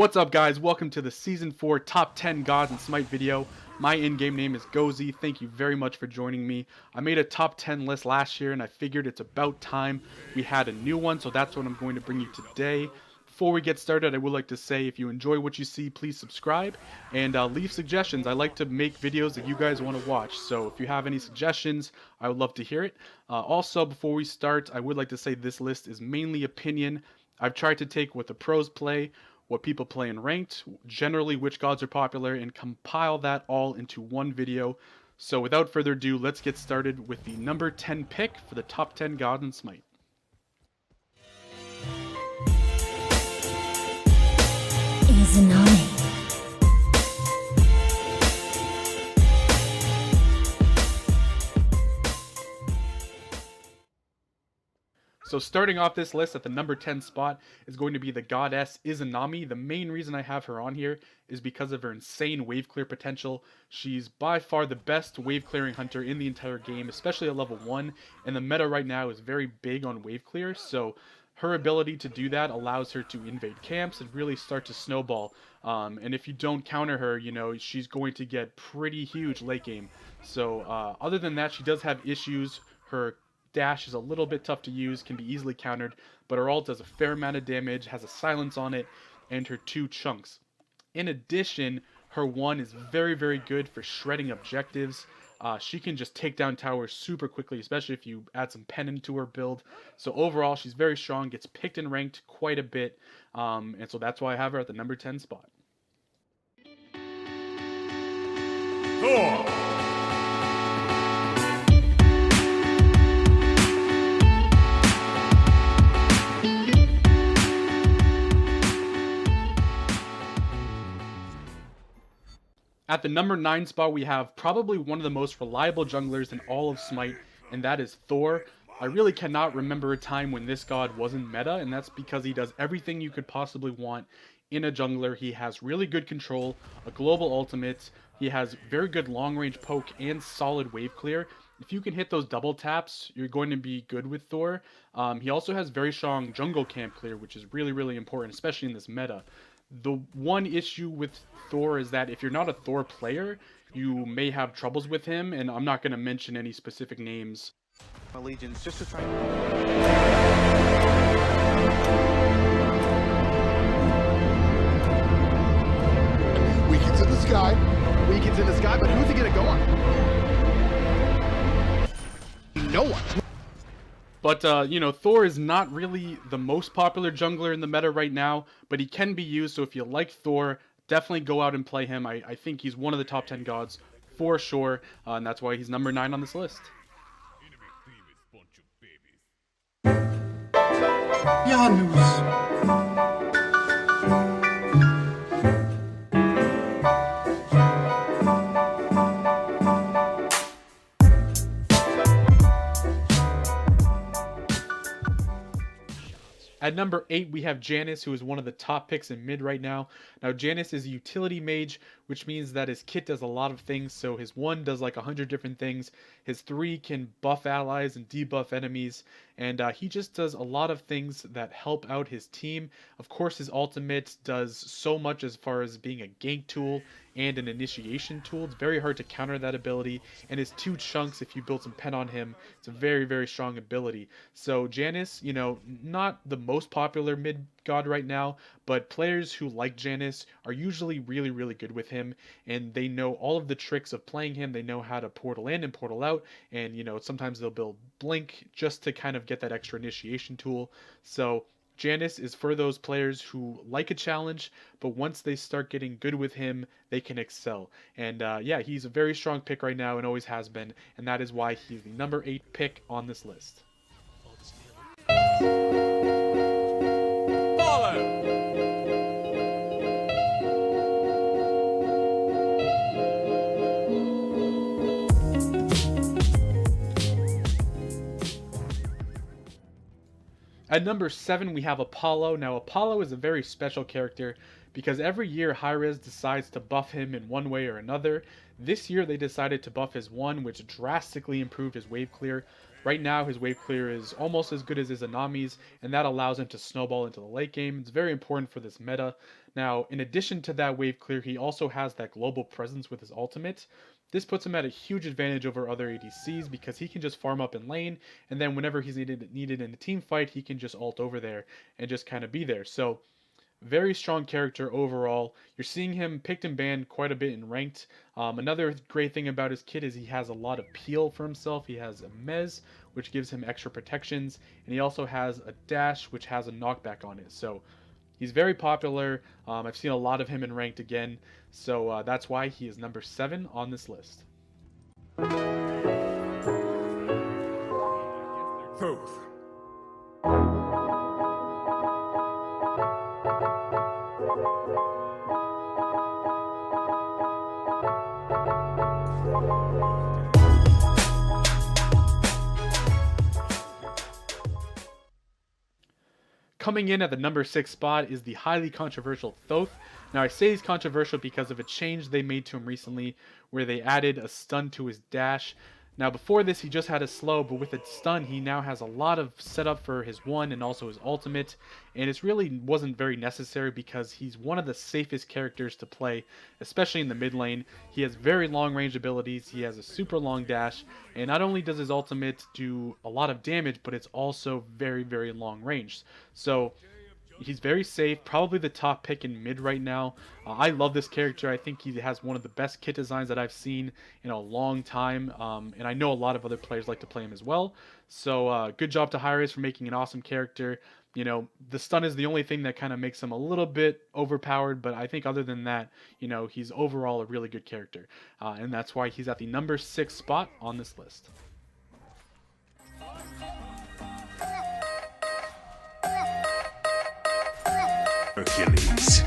What's up, guys? Welcome to the Season 4 Top 10 Gods in Smite video. My in-game name is Gozy. Thank you very much for joining me. I made a top 10 list last year and I figured it's about time we had a new one, so that's what I'm going to bring you today. Before we get started, I would like to say if you enjoy what you see, please subscribe and leave suggestions. I like to make videos that you guys want to watch, so if you have any suggestions, I would love to hear it. Also, before we start, I would like to say this list is mainly opinion. I've tried to take what the pros play, what people play in ranked, generally which gods are popular, and compile that all into one video. So without further ado, let's get started with the number 10 pick for the top 10 gods in Smite. Izanami. So starting off this list at the number 10 spot is going to be the goddess Izanami. The main reason I have her on here is because of her insane wave clear potential. She's by far the best wave clearing hunter in the entire game, especially at level 1, and the meta right now is very big on wave clear, so her ability to do that allows her to invade camps and really start to snowball. And if you don't counter her, you know, she's going to get pretty huge late game. So other than that, she does have issues. Her dash is a little bit tough to use, can be easily countered, but her ult does a fair amount of damage, has a silence on it, and her 2 chunks. In addition, her 1 is very, very good for shredding objectives. She can just take down towers super quickly, especially if you add some pen into her build. So overall, she's very strong, gets picked and ranked quite a bit, and so that's why I have her at the number 10 spot. Thor! At the number 9 spot, we have probably one of the most reliable junglers in all of Smite, and that is Thor. I really cannot remember a time when this god wasn't meta, and that's because he does everything you could possibly want in a jungler. He has really good control, a global ultimate, he has very good long-range poke, and solid wave clear. If you can hit those double taps, you're going to be good with Thor. He also has very strong jungle camp clear, which is really, really important, especially in this meta. The one issue with Thor is that if you're not a Thor player, you may have troubles with him, and I'm not going to mention any specific names. Allegiance just to try. Weekends in the sky. Weekends in the sky, but who's he gonna go on? No one. But, you know, Thor is not really the most popular jungler in the meta right now, but he can be used, so if you like Thor, definitely go out and play him. I think he's one of the top 10 gods for sure, and that's why he's number 9 on this list. Janus. At number 8, we have Janus, who is one of the top picks in mid right now. Now, Janus is a utility mage, which means that his kit does a lot of things. So his 1 does like 100 different things. His 3 can buff allies and debuff enemies. And he just does a lot of things that help out his team. Of course, his ultimate does so much as far as being a gank tool and an initiation tool. It's very hard to counter that ability. And his 2 chunks, if you build some pen on him, it's a very, very strong ability. So Janus, you know, not the most popular mid god right now, but players who like Janus are usually really, really good with him, and they know all of the tricks of playing him. They know how to portal in and portal out, and you know, sometimes they'll build blink just to kind of get that extra initiation tool. So Janus is for those players who like a challenge, but once they start getting good with him, they can excel. And yeah, he's a very strong pick right now and always has been, and that is why he's the number 8 pick on this list. At number 7, we have Apollo. Now, Apollo is a very special character because every year Hi-Rez decides to buff him in one way or another. This year they decided to buff his 1, which drastically improved his wave clear. Right now his wave clear is almost as good as Izanami's, and that allows him to snowball into the late game. It's very important for this meta. Now, in addition to that wave clear, he also has that global presence with his ultimate. This puts him at a huge advantage over other ADCs because he can just farm up in lane, and then whenever he's needed in a team fight, he can just ult over there and just kind of be there. So very strong character overall. You're seeing him picked and banned quite a bit in ranked. Another great thing about his kit is he has a lot of peel for himself. He has a mez, which gives him extra protections, and he also has a dash, which has a knockback on it. So he's very popular. I've seen a lot of him in ranked again, so that's why he is number 7 on this list. Thoth. Coming in at the number 6 spot is the highly controversial Thoth. Now I say he's controversial because of a change they made to him recently where they added a stun to his dash. Now before this he just had a slow, but with a stun he now has a lot of setup for his 1 and also his ultimate, and it really wasn't very necessary because he's one of the safest characters to play, especially in the mid lane. He has very long range abilities, he has a super long dash, and not only does his ultimate do a lot of damage, but it's also very, very long range. So he's very safe, probably the top pick in mid right now. I love this character. I think he has one of the best kit designs that I've seen in a long time, and I know a lot of other players like to play him as well. So good job to Hi-Rez for making an awesome character. You know, the stun is the only thing that kind of makes him a little bit overpowered, but I think other than that, you know, he's overall a really good character, and that's why he's at the number 6 spot on this list. Hercules.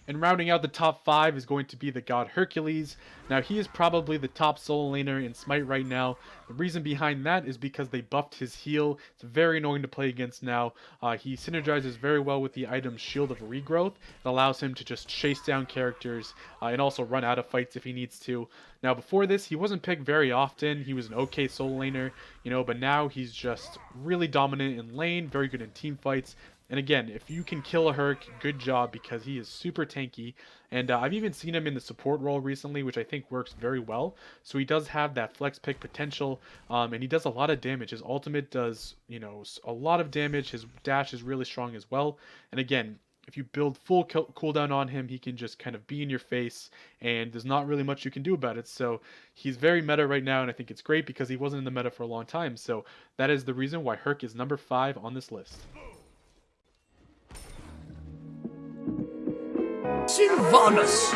And rounding out the top 5 is going to be the god Hercules. Now he is probably the top solo laner in Smite right now. The reason behind that is because they buffed his heal. It's very annoying to play against now. He synergizes very well with the item Shield of Regrowth. It allows him to just chase down characters and also run out of fights if he needs to. Now before this he wasn't picked very often. He was an okay solo laner, you know, but now he's just really dominant in lane, very good in team fights. And again, if you can kill a Herc, good job, because he is super tanky. And I've even seen him in the support role recently, which I think works very well. So he does have that flex pick potential, and he does a lot of damage. His ultimate does, you know, a lot of damage. His dash is really strong as well. And again, if you build full cooldown on him, he can just kind of be in your face, and there's not really much you can do about it. So he's very meta right now, and I think it's great because he wasn't in the meta for a long time. So that is the reason why Herc is number 5 on this list. Sylvanus.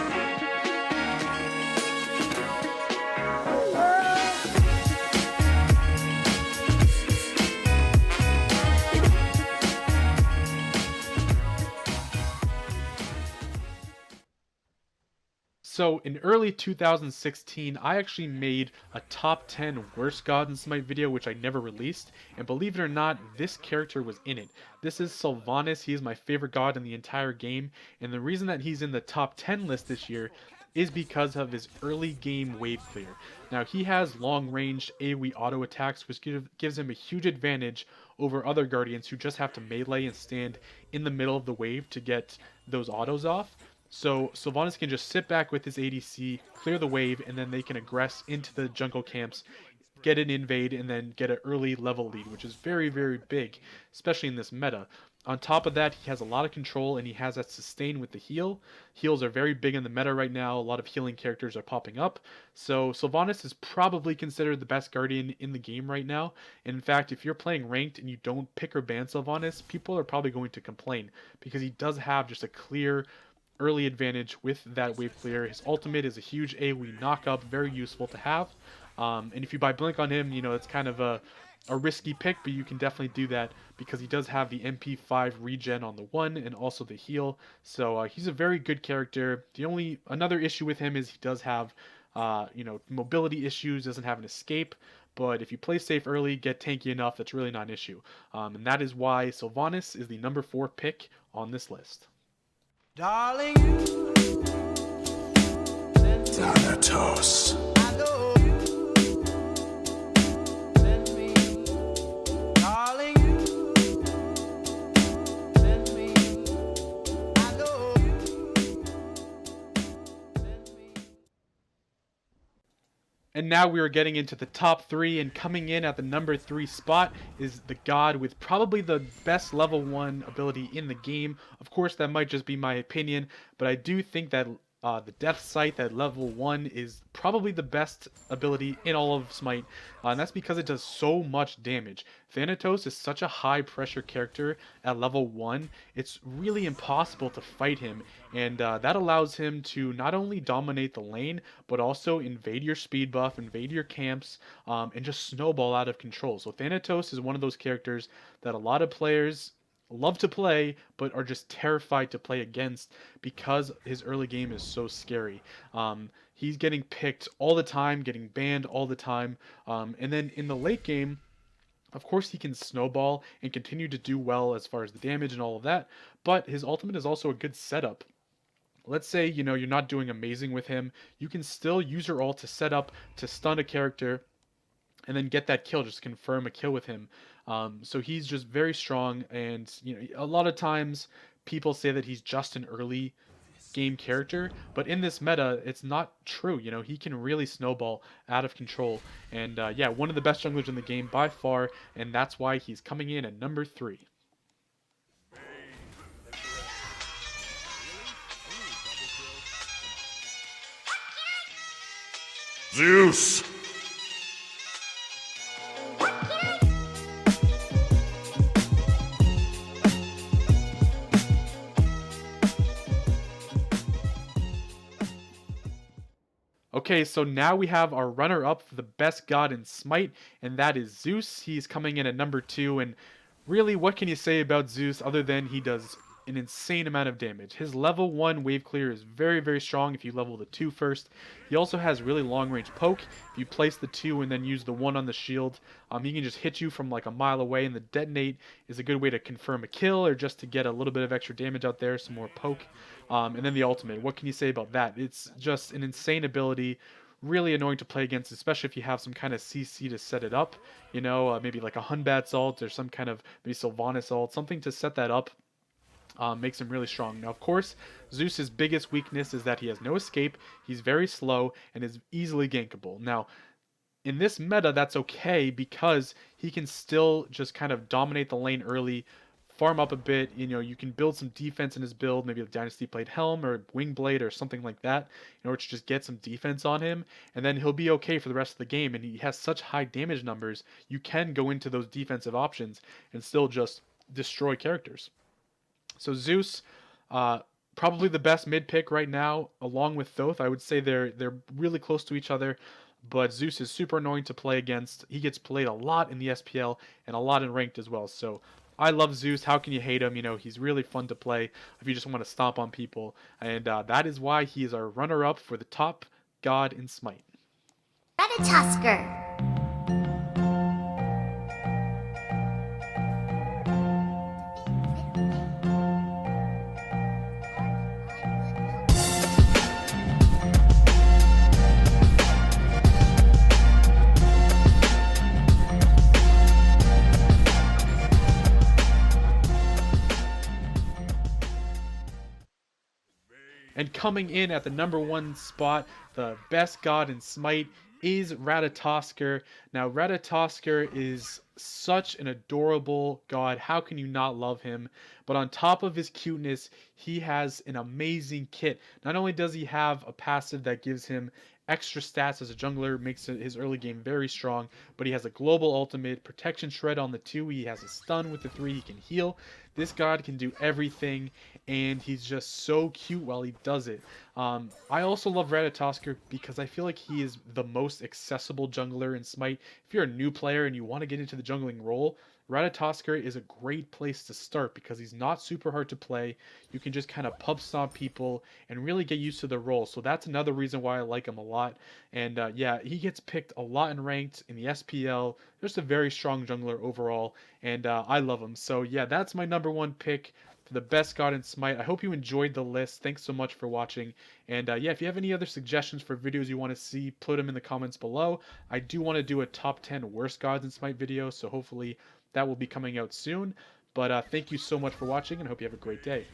So in early 2016, I actually made a top 10 worst gods in Smite video, which I never released. And believe it or not, this character was in it. This is Sylvanus. He is my favorite god in the entire game. And the reason that he's in the top 10 list this year is because of his early game wave clear. Now he has long range AoE auto attacks, which gives him a huge advantage over other guardians who just have to melee and stand in the middle of the wave to get those autos off. So Sylvanus can just sit back with his ADC, clear the wave, and then they can aggress into the jungle camps, get an invade, and then get an early level lead, which is very, very big, especially in this meta. On top of that, he has a lot of control, and he has that sustain with the heal. Heals are very big in the meta right now. A lot of healing characters are popping up. So Sylvanus is probably considered the best guardian in the game right now. And in fact, if you're playing ranked and you don't pick or ban Sylvanus, people are probably going to complain because he does have just a clear early advantage with that wave clear. His ultimate is a huge AoE knockup, very useful to have. And if you buy Blink on him, you know, it's kind of a risky pick, but you can definitely do that because he does have the MP5 regen on the 1 and also the heal. So he's a very good character. Another issue with him is he does have mobility issues, doesn't have an escape. But if you play safe early, get tanky enough, that's really not an issue. And that is why Sylvanus is the number 4 pick on this list. Darling, Thanatos. And now we are getting into the top 3, and coming in at the number 3 spot is the god with probably the best level 1 ability in the game. Of course, that might just be my opinion, but I do think that the Death Sight at level 1 is probably the best ability in all of Smite, and that's because it does so much damage. Thanatos is such a high pressure character at level 1, it's really impossible to fight him, and that allows him to not only dominate the lane, but also invade your speed buff, invade your camps, and just snowball out of control. So Thanatos is one of those characters that a lot of players love to play but are just terrified to play against because his early game is so scary. He's getting picked all the time, getting banned all the time, and then in the late game, of course he can snowball and continue to do well as far as the damage and all of that, but his ultimate is also a good setup. Let's say you're not doing amazing with him, you can still use your ult to set up to stun a character and then get that kill, just confirm a kill with him. So he's just very strong, and a lot of times people say that he's just an early game character, but in this meta, it's not true. He can really snowball out of control, and yeah, one of the best junglers in the game by far, and that's why he's coming in at number 3. Zeus. Okay, so now we have our runner-up for the best god in Smite, and that is Zeus. He's coming in at number 2, and really, what can you say about Zeus other than he does an insane amount of damage? His level 1 wave clear is very, very strong if you level the 2 first. He also has really long-range poke. If you place the 2 and then use the 1 on the shield, he can just hit you from like a mile away, and the detonate is a good way to confirm a kill or just to get a little bit of extra damage out there, some more poke. And then the ultimate, what can you say about that? It's just an insane ability, really annoying to play against, especially if you have some kind of CC to set it up, maybe like a Hunbat's ult or some kind of maybe Sylvanus ult, something to set that up. Makes him really strong. Now, of course, Zeus's biggest weakness is that he has no escape, he's very slow, and is easily gankable. Now, in this meta, that's okay because he can still just kind of dominate the lane early, farm up a bit. You can build some defense in his build, maybe a Dynasty Blade Helm or Wing Blade or something like that, in order to just get some defense on him, and then he'll be okay for the rest of the game. And he has such high damage numbers, you can go into those defensive options and still just destroy characters. So Zeus, probably the best mid pick right now, along with Thoth. I would say they're really close to each other, but Zeus is super annoying to play against. He gets played a lot in the SPL and a lot in ranked as well. So I love Zeus. How can you hate him? He's really fun to play if you just want to stomp on people, and that is why he is our runner-up for the top god in Smite. Ratatoskr. And coming in at the number 1 spot, the best god in Smite, is Ratatoskr. Now, Ratatoskr is such an adorable god. How can you not love him? But on top of his cuteness, he has an amazing kit. Not only does he have a passive that gives him extra stats as a jungler, makes his early game very strong, but he has a global ultimate, protection shred on the 2, he has a stun with the 3, he can heal. This god can do everything, and he's just so cute while he does it. I also love Ratatoskr because I feel like he is the most accessible jungler in Smite. If you're a new player and you want to get into the jungling role, Ratatoskr is a great place to start because he's not super hard to play. You can just kind of pub stomp people and really get used to the role. So that's another reason why I like him a lot. And yeah, he gets picked a lot in ranked, in the SPL. Just a very strong jungler overall, and I love him. So yeah, that's my #1 pick for the best god in Smite. I hope you enjoyed the list. Thanks so much for watching. And yeah, if you have any other suggestions for videos you want to see, put them in the comments below. I do want to do a top 10 worst gods in Smite video, so hopefully that will be coming out soon. But thank you so much for watching, and hope you have a great day.